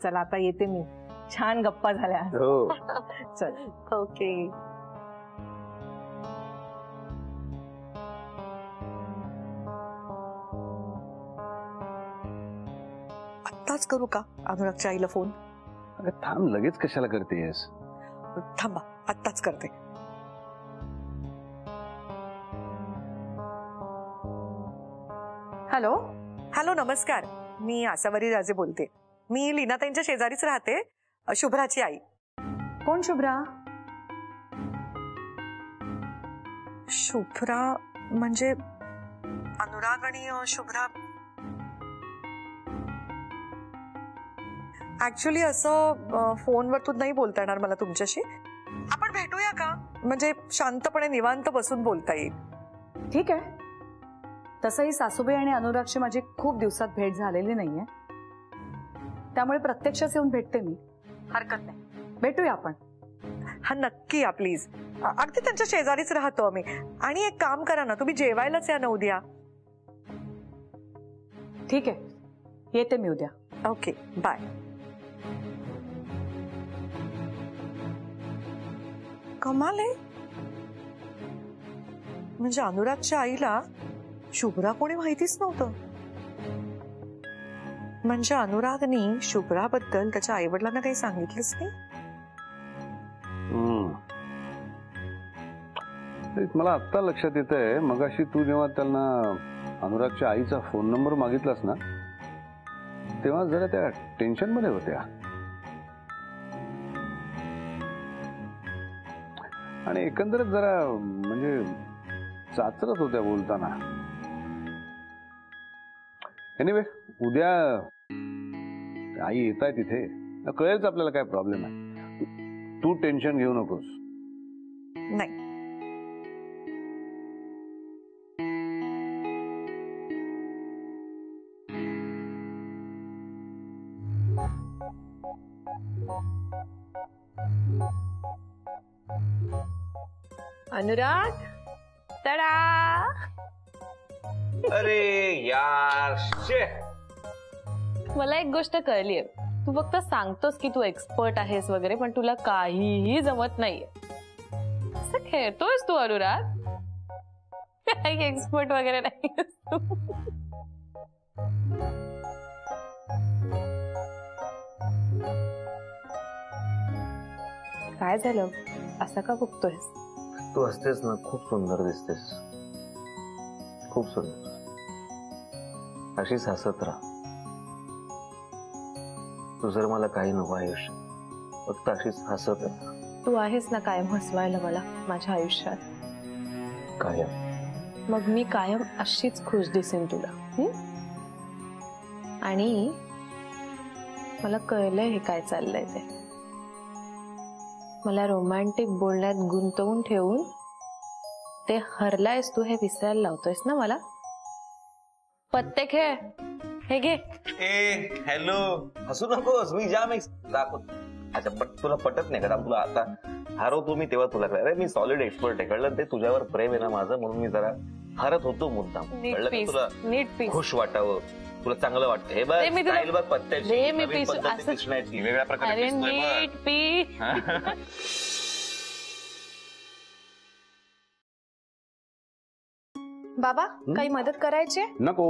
चला आता येते मी, छान गप्पा झाल्या. हो चल. ओके. आत्ताच करू का अनुरागच्या आईला फोन? अगं थांब, लगेच कशाला करतेस? थांबा, आत्ताच करते. हॅलो. हॅलो, नमस्कार. मी आसावरी राजे बोलते. मी लीनाताईंच्या शेजारीच राहते, शुभ्राची आई. कोण शुभ्रा? शुभ्रा म्हणजे अनुराग आणि शुभ्रा. ऍक्च्युली असं फोनवरतून नाही बोलता येणार मला तुमच्याशी. आपण भेटूया का? म्हणजे शांतपणे निवांत बसून बोलता येईल. ठीक आहे. तसंही सासूबाई आणि अनुरागची माझी खूप दिवसात भेट झालेली नाहीये, त्यामुळे प्रत्यक्षच येऊन भेटते मी. हरकत नाही, भेटूया आपण. हा नक्की या प्लीज. अगदी त्यांच्या शेजारीच राहतो आम्ही. आणि एक काम करा ना, तुम्ही जेवायलाच या ना उद्या. ठीक आहे, येते मी उद्या. Okay, bye. कमाल आहे. म्हणजे अनुरागच्या आईला शुभ्रा कोणी माहितीच नव्हतं. म्हणजे अनुरागनी शुभ्राबद्दल त्याच्या आईवडिलांना काही सांगितलंच नाही. मला आत्ता लक्षात येत आहे, मगाशी तू जेव्हा त्यांना अनुरागच्या आईचा फोन नंबर मागितलास ना, तेव्हा जरा त्या टेन्शन मध्ये होत्या आणि एकंदरच जरा म्हणजे चाचरत होत्या बोलताना. एनिवे, उद्या आई येत आहे तिथे, कळेलच आपल्याला काय प्रॉब्लेम आहे. तू टेन्शन घेऊ नकोस. नाही. अनुराग, तडा. अरे यार, मला एक गोष्ट कळलीये. तू फक्त सांगतोस की तू एक्सपर्ट आहेस वगैरे, पण तुला काहीही जमत नाहीये. असं खेळतोयस तू अनुराग. काही एक्सपर्ट वगैरे नाही. काय झालं, असं का बघतोयस? तू हसतेस ना, खूप सुंदर दिसतेस. खूप सुंदर. अशीच हसत राहा. तू जर मला काही नको आयुष्य, फक्त अशीच हसत राहा. तू आहेस ना कायम हसवायला मला माझ्या आयुष्यात. कायम. मग मी कायम अशीच खुश दिसेन तुला. आणि मला कळलंय हे काय चाललंय ते. मला रोमॅन्टिक बोलण्यात गुंतवून ठेवून ते हरलायस तू हे विसरायला लावतोयस ना मला. पत्ते खेळ, हे घे. ए हॅलो, हसू नकोस. मी जाम दाखवत. अच्छा, पण तुला पटत नाही का? तुला आता हरवतो मी तेव्हा तुला कळलं. मी सॉलिड एक्सपर्ट आहे, कळलं? ते तुझ्यावर प्रेम आहे ना माझं, म्हणून मी जरा हरत होतो मुद्दाम. कळलं का तुला? नीट पीस. खुश वाटावं, तुला चांगलं वाटतं. हे बघ स्टाईल बघ पत्त्याची, दिसण्याची वेगळ्या प्रकारे. नीट पी. बाबा, काही मदत करायची? नको.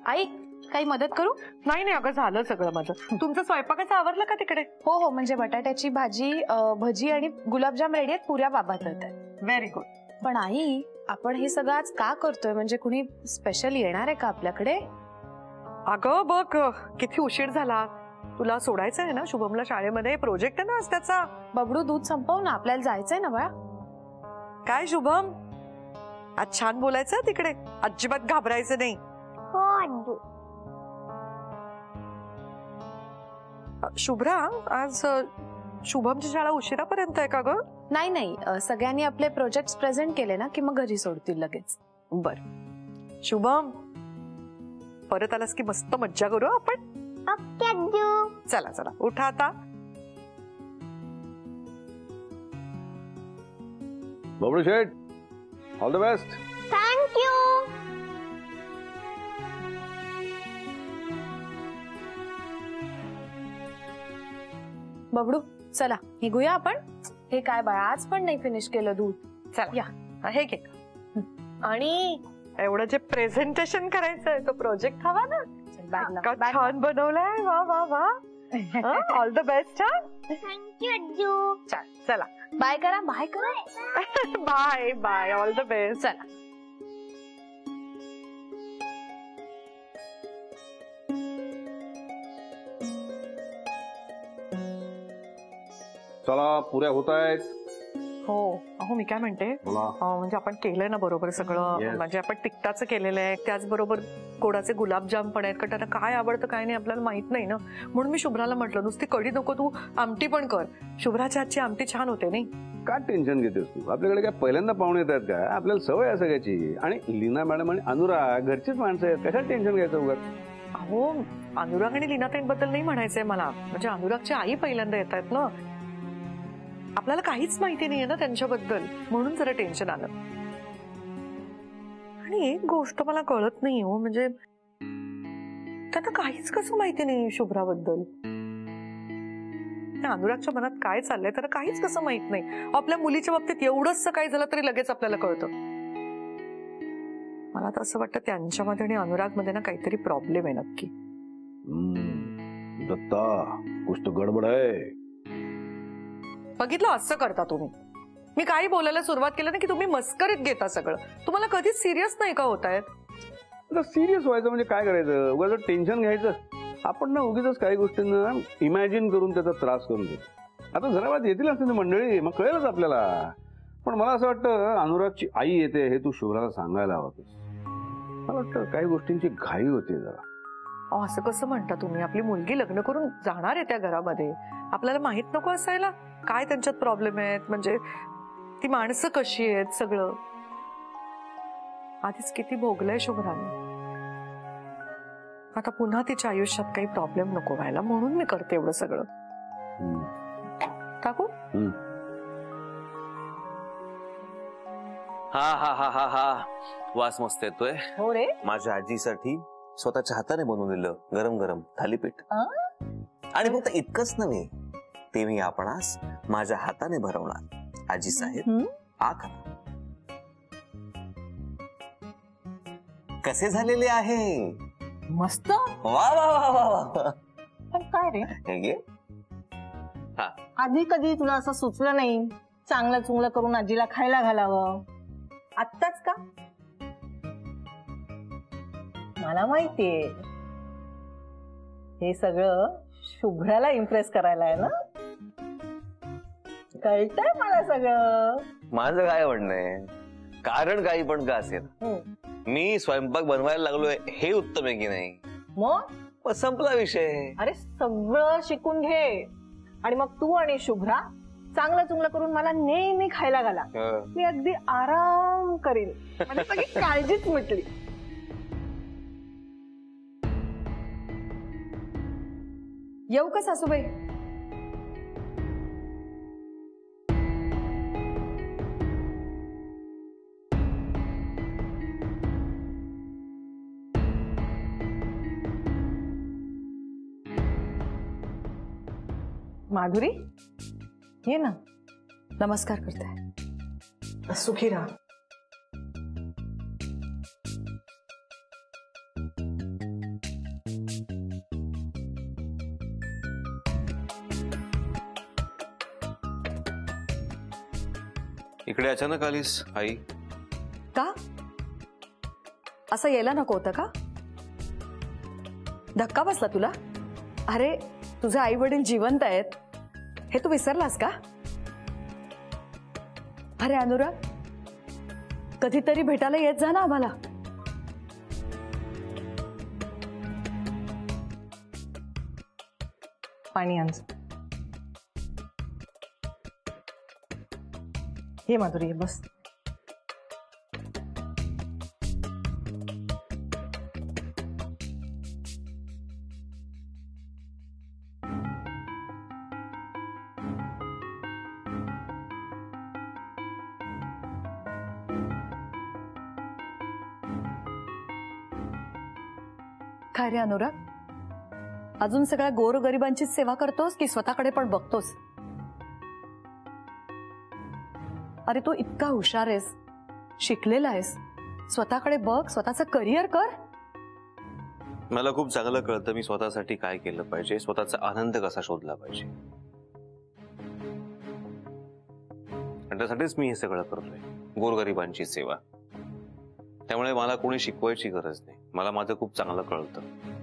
आई, काही मदत करू? नाही नाही अगं, झालं सगळं माझं. तुमचं स्वयंपाकाचं आवरलं का तिकडे? हो हो, म्हणजे बटाट्याची भाजी, भजी आणि गुलाबजाम रेडी आहेत. पुऱ्या बाबा करतात. Very good. पण आई, आपण हे सगळं आज का करतोय? म्हणजे कुणी स्पेशल येणार आहे का आपल्याकडे? अगं बघ, किती उशीर झाला. तुला सोडायचं आहे ना शुभमला शाळेमध्ये. प्रोजेक्ट आहे ना आज त्याचा. बबडू, दूध संपव ना, आपल्याला जायचंय ना बाळा. काय शुभम, आज छान बोलायचं तिकडे, अजिबात घाबरायचं नाही. हो. शुभ्रा, आज शुभमची शाळा उशिरापर्यंत आहे का ग? नाही नाही, सगळ्यांनी आपले प्रोजेक्ट प्रेझेंट केले ना की मग घरी सोडतील लगेच. बर. शुभम, परत आलास की मस्त मज्जा करू आपण. चला चला, उठा आता. Babdu Sheth, all the best. Thank you. Babdu चला निघूया आपण. हे काय बाय आज पण नाही फिनिश केलं दूध. चला या. हे घे. आणि एवढं जे प्रेझेंटेशन करायचंय तो प्रोजेक्ट हवा ना. बॅग लाव, इतका बॅग लाव. छान बनवलाय. वा वा वा. All the best. हा चल चला. बाय करा बाय करा. Bye bye. All the best. चला. चला पुऱ्या होत आहेत. हो अहो मी काय म्हणते बोला. म्हणजे आपण केलंय ना बरोबर सगळं. Yes. म्हणजे आपण तिखटाचं केलेलं आहे त्याचबरोबर गोडाचे गुलाबजाम पण आहेत. कारण त्यांना काय आवडतं काय नाही आपल्याला माहित नाही ना. म्हणून मी शुभ्राला म्हटलं नुसती कढी नको तू आमटी पण कर. शुभ्राच्या हातची आमटी छान होते नाही. का टेन्शन घेतेस तू? आपल्याकडे काय पहिल्यांदा पाहुणे येतात का? आपल्याला सवय आहे सगळ्याची. आणि लीना मॅडम आणि अनुराग घरचीच माणसं आहेत. कशाला टेन्शन घ्यायचं उगाच? अहो अनुराग आणि लीनाताईंबद्दल नाही म्हणायचंय मला. म्हणजे अनुरागची आई पहिल्यांदा येत आहेत ना. आपल्याला काहीच माहिती नाहीये ना त्यांच्याबद्दल. म्हणून जरा टेन्शन आलं. आणि एक गोष्ट मला कळत नाही हो. म्हणजे त्यांना काहीच कसं माहिती नाही शुभ्राबद्दल. अनुरागच्या मनात काय चाललंय त्याला काहीच कसं माहित नाही. आपल्या मुलीच्या बाबतीत एवढंच काही झालं तरी लगेच आपल्याला कळतं. मला तर असं वाटतं त्यांच्यामध्ये आणि अनुरागमध्ये ना काहीतरी प्रॉब्लेम आहे नक्की. दत्ता कुछ तो गडबड आहे. बघितलं असं करता तुम्ही. मी काही बोलायला सुरुवात केलं ना की तुम्ही मस्करीत घेता सगळं. तुम्हाला कधीच सिरियस नाही का होत आहेत? आता सिरियस व्हायचं म्हणजे काय करायचं? उगाच टेन्शन घ्यायचं. आपण ना उगीच काही गोष्टींना इमॅजिन करून त्याचा त्रास करून घेतो. आता जरा वाद येतील असते मंडळी मग कळेलच आपल्याला. पण मला असं वाटतं अनुरागची आई येते हे तू शुभ्राला सांगायला हवं. मला वाटतं काही गोष्टींची घाई होते जरा. असं कसं म्हणता तुम्ही? आपली मुलगी लग्न करून जाणार आहे त्या घरामध्ये. आपल्याला माहित नको असायला काय त्यांच्यात प्रॉब्लेम आहेत? म्हणजे ती माणसं कशी आहेत सगळं आधीच किती भोगलंय शुभ्राने. आता पुन्हा तिच्या आयुष्यात काही प्रॉब्लेम नको व्हायला म्हणून मी करते एवढं सगळं. टाकू? हा हा हा हा हा वास मस्त येतोय. हो रे. माझ्या आजीसाठी स्वतःच्या हाताने बनवलेलं गरम गरम थालीपीठ. आणि फक्त इतकंच नव्हे ते मी आपणास माझ्या हाताने भरवणार. आजी साहेब आखा कसे झालेले आहे? मस्त. वा वा वा वा वा. पण काय रे हे घे. आधी कधी तुला असं सुचलं नाही चांगलं चुंगलं करून आजीला खायला घालावं? आत्ताच का? मला माहितीये हे सगळं शुभ्राला इम्प्रेस करायला आहे ना. कळतंय मला सगळं. माझं काय म्हणणं आहे? कारण काही पण का असेल मी स्वयंपाक बनवायला लागलोय हे उत्तम आहे की नाही? मग संपला विषय. अरे सगळं शिकून घे आणि मग तू आणि शुभ्रा चांगलं चुंगलं करून मला नेहमी खायला घाला. मी अगदी आराम करीन. माझी सगळी काळजीच मिटली. येऊ का सासूबाई? माधुरी ये ना. नमस्कार करते. सुखी राहा. इकडे अचानक आलीस आई? का असं यायला नको होतं का? धक्का बसला तुला? अरे तुझे आई वडील जिवंत आहेत हे तू विसरलास का? अरे अनुराग कधीतरी भेटायला येत जा ना आम्हाला. पाणी आण. ये माधुरी ये बस. काय रे अनुराग अजून सगळ्या गोरगरिबांचीच सेवा करतोस की स्वतःकडे पण बघतोस? अरे तू इतका हुशार आहेस, शिकलेला आहेस, स्वतःकडे बघ, स्वतःचं करिअर कर. मला खूप चांगलं कळतं मी स्वतःसाठी काय केलं पाहिजे, स्वतःचा आनंद कसा शोधला पाहिजे. आणि त्यासाठीच मी हे सगळं करतोय, गोरगरिबांची सेवा. त्यामुळे मला कोणी शिकवायची गरज नाही. मला माझं खूप चांगलं कळतं.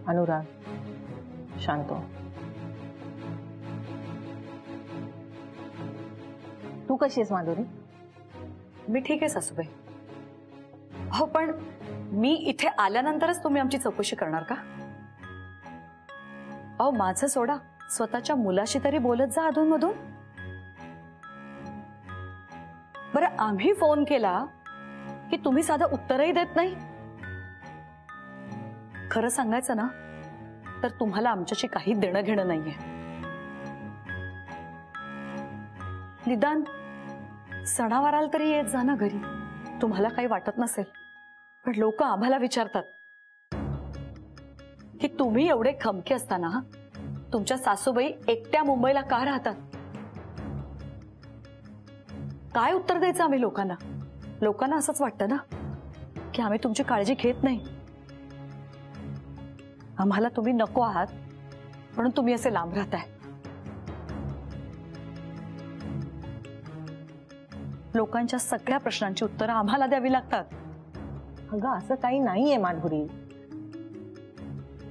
अनुराग, शांत हो. तू कशी आहेस माधुरी? मी ठीक आहे सासूबाई. हो पण मी इथे आल्यानंतरच तुम्ही आमची चौकशी करणार का? अहो माझं सोडा, स्वतःच्या मुलाशी तरी बोलत जा अधूनमधून. बरं आम्ही फोन केला की तुम्ही साधं उत्तरही देत नाही. खरं सांगायचं ना तर तुम्हाला आमच्याशी काही देणं घेणं नाहीये. निदान सणावाराला तरी येत जा ना घरी. तुम्हाला काही वाटत नसेल पण लोक आम्हाला विचारतात की तुम्ही एवढे खमके असताना तुमच्या सासूबाई एकट्या मुंबईला का राहतात? काय उत्तर द्यायचं आम्ही लोकांना? लोकांना असंच वाटतं ना की आम्ही तुमची काळजी घेत नाही. आम्हाला तुम्ही नको आहात म्हणून तुम्ही असे लांब राहताय. लोकांच्या सगळ्या प्रश्नांची उत्तरं आम्हाला द्यावी लागतात. अगं असं काही नाहीये माधुरी.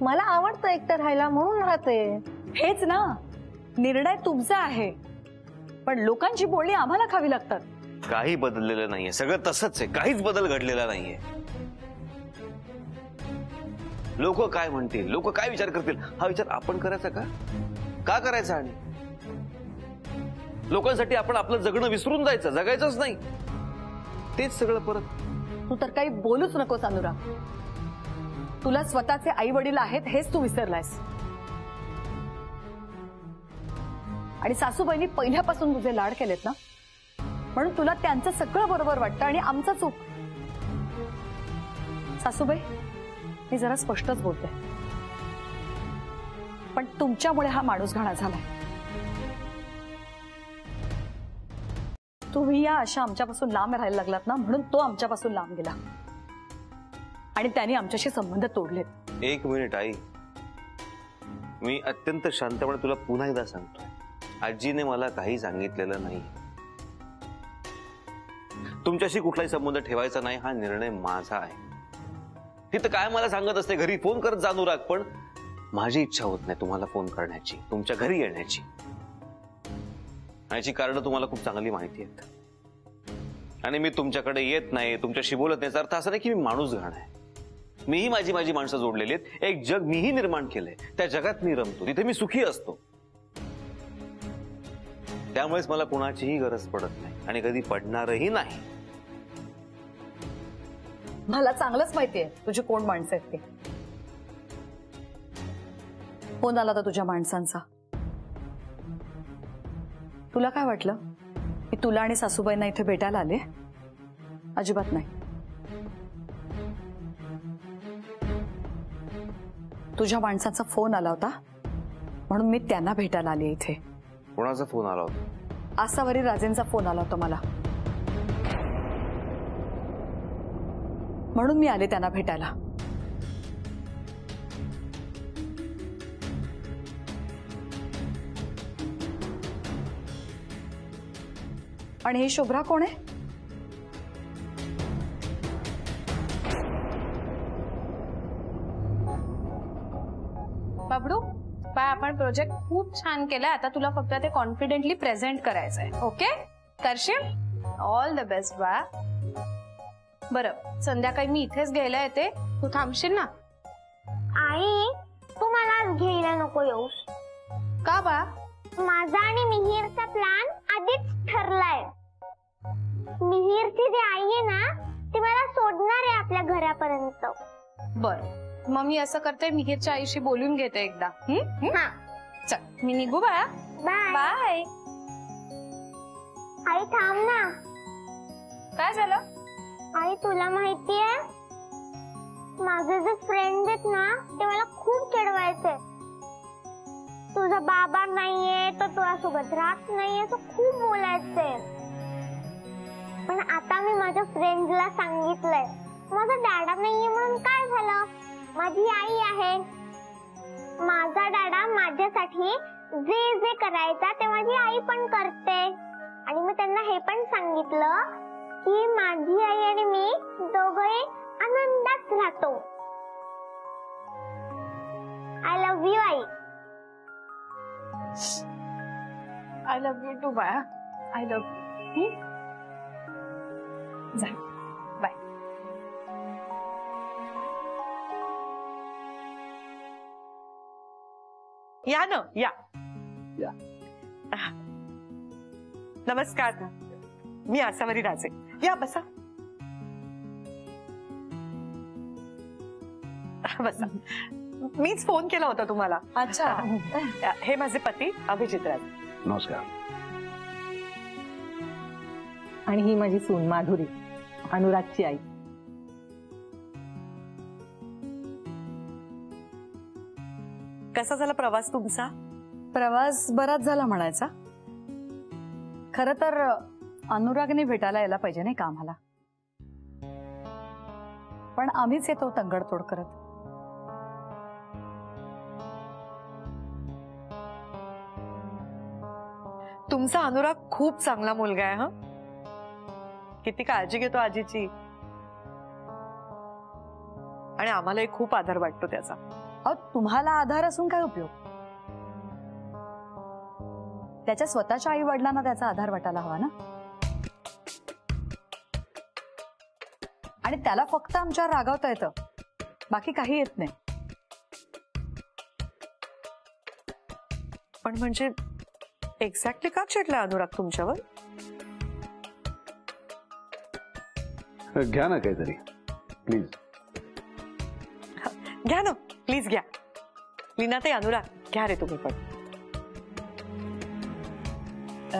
मला आवडतं एकटं राहायला म्हणून राहते. हेच ना, निर्णय तुमचा आहे पण लोकांची बोलणी आम्हाला खावी लागतात. काही बदललेलं नाहीये, सगळं तसंच आहे. काहीच बदल घडलेला नाहीये. लोक काय म्हणतील, लोक काय विचार करतील, हा विचार आपण करायचा का करायचा? आणि लोकांसाठी आपण आपलं जगणं विसरून जायचं, जगायचंच नाही. तेच सगळं परत. तू तर काही बोलूच नकोस अनुराग. तुला स्वतःचे आई वडील आहेत हेच तू विसरलायस. आणि सासूबाईंनी पहिल्यापासून तुझे लाड केलेत ना म्हणून तुला त्यांचं सगळं बरोबर वाटतं आणि आमचं चूक. सासूबाई मी जरा स्पष्टच बोलते पण तुमच्यामुळे हा माणूस घाणा झालाय. तुम्ही या अशा आमच्यापासून लांब राहायला लागलात ना म्हणून तो आमच्यापासून लांब गेला आणि त्याने आमच्याशी संबंध तोडलेत. एक मिनिट आई, मी अत्यंत शांतपणे तुला पुन्हा एकदा सांगतोय, आजीने मला काही सांगितलेलं नाही. तुमच्याशी कुठलाही संबंध ठेवायचा नाही हा निर्णय माझा आहे. तिथं काय मला सांगत असते, घरी फोन करत जा अनुराग, पण माझी इच्छा होत नाही तुम्हाला फोन करण्याची, तुमच्या घरी येण्याची. याची कारणं तुम्हाला खूप चांगली माहिती आहेत. आणि मी तुमच्याकडे येत नाही, तुमच्याशी बोलत नाही, अर्थ असा नाही की मी माणूस घाण आहे. मीही माझी माणसं जोडलेली आहेत. एक जग मीही निर्माण केलंय, त्या जगात मी रमतो, तिथे मी सुखी असतो. त्यामुळेच मला कोणाचीही गरज पडत नाही आणि कधी पडणारही नाही. मला चांगलंच माहितीये तुझी कोण माणसं आहेत ते. फोन आला होता तुझ्या माणसांचा. तुला काय वाटलं की तुला आणि सासूबाईंना इथे भेटायला आले? अजिबात नाही. तुझ्या माणसाचा फोन आला होता म्हणून मी त्यांना भेटायला आले इथे. कोणाचा फोन आला होता? आसावरी राजेंचा फोन आला होता मला म्हणून मी आले त्यांना भेटायला. आणि ही शुभ्रा कोण आहे? बाबडू बाय, आपण प्रोजेक्ट खूप छान केलाय. आता तुला फक्त ते कॉन्फिडेंटली प्रेझेंट करायचंय. ओके करशील? ऑल द बेस्ट बा. बरं संध्याकाळी मी इथेच घ्यायला येते, तू थांबशील ना? आई तू मला आज घ्यायला नको येऊस. का बा? माझा आणि मिहिरचा प्लॅन आधीच ठरलाय. मिहिरची जी आई आहे ना ती मला सोडणार आहे आपल्या घरापर्यंत. बर मग मी असं करते, मिहिरच्या आईशी बोलून घेते एकदा. हा चल मी निघू बाळा. बाय. बाय. आई थांब ना. काय झालं? आई तुला माहितीये माझे जे फ्रेंड आहेत ना ते मला खूप चिडवायचे. तुझा बाबा नाहीये तर तुझ्यासोबत राहत नाहीये, असं खूप बोलायचंय. पण आता मी माझ्या फ्रेंड्सला सांगितलंय माझा डॅडा नाहीये म्हणून काय झालं, माझी आई आहे. माझा डॅडा माझ्यासाठी जे जे करायचा ते माझी आई पण करते. आणि मी त्यांना हे पण सांगितलं की माझी आई आणि मी दोघंही आनंदात राहतो. आय लव्ह यू आई. आय लव्ह यू टू बाया. I love you. जा बाय. या ना या. नमस्कार, मी आसावरी राजे. या बसा बसा. मीच फोन केला होता तुम्हाला. अच्छा. हे माझे पती अभिजित राजे. नमस्कार. आणि ही माझी सून माधुरी, अनुरागची आई. कसा झाला प्रवास तुमचा? प्रवास बराच झाला म्हणायचा. खर तर अनुरागने भेटायला यायला पाहिजे नाही का आम्हाला, पण आम्हीच येतो तंगडतोड करत. तुमचा अनुराग खूप चांगला मुलगा आहे. हा, किती काळजी घेतो आजीची. आणि आम्हालाही खूप आधार वाटतो त्याचा. अहो, तुम्हाला आधार असून काय उपयोग? त्याच्या स्वतःच्या आई वडिलांना त्याचा आधार वाटायला हवा ना. आणि त्याला फक्त आमच्यावर रागावता येतं, बाकी काही येत नाही. पण म्हणजे एक्झॅक्टली का चिडला अनुराग तुमच्यावर? घ्या ना काहीतरी प्लीज. घ्या ना प्लीज घ्या. लीनाताई, अनुराग घ्या रे तुम्ही पण.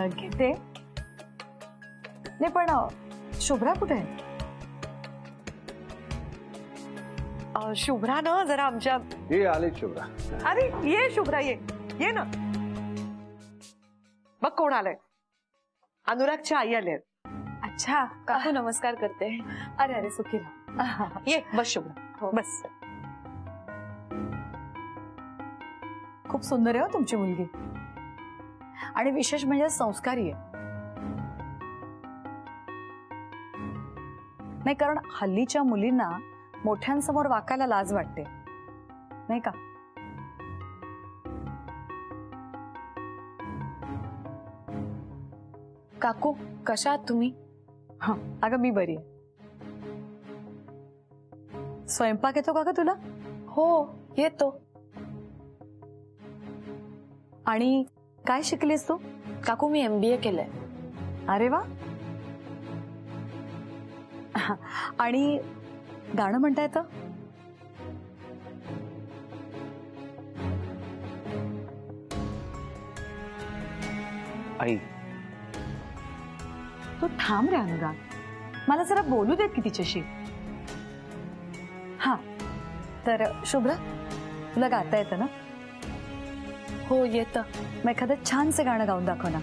घेते. नाही पण शुभ्रा कुठे आहे? शुभ्रा ना जरा आमच्या. हे आले शुभ्रा. अरे ये शुभ्रा, ये ना. बघ कोण आलंय. अनुरागच्या आई आले. अच्छा काकू, नमस्कार करते. अरे अरे सुखी राहा. ये बस शुभ्रा. हो. बस. खूप सुंदर आहे हो तुमची मुलगी, आणि विशेष म्हणजे संस्कारी आहे. नाही, कारण हल्लीच्या मुलींना मोठ्यांसमोर वाकायला लाज वाटते नाही का. काकू कशा आहात तुम्ही? हा, अगं मी बरी आहे. स्वयंपाक येतो का ग तुला? हो येतो. आणि काय शिकलीस तू? काकू मी MBA केलंय. अरे वा. आणि गाणं म्हणता येतं? आई तू थांब रे अनुराग, मला जरा बोलू देत की तिच्याशी. हा, तर शुभ्रा तुला गाता येतं ना? हो येतं. मग एखादं छानसं गाणं गाऊन दाखव ना.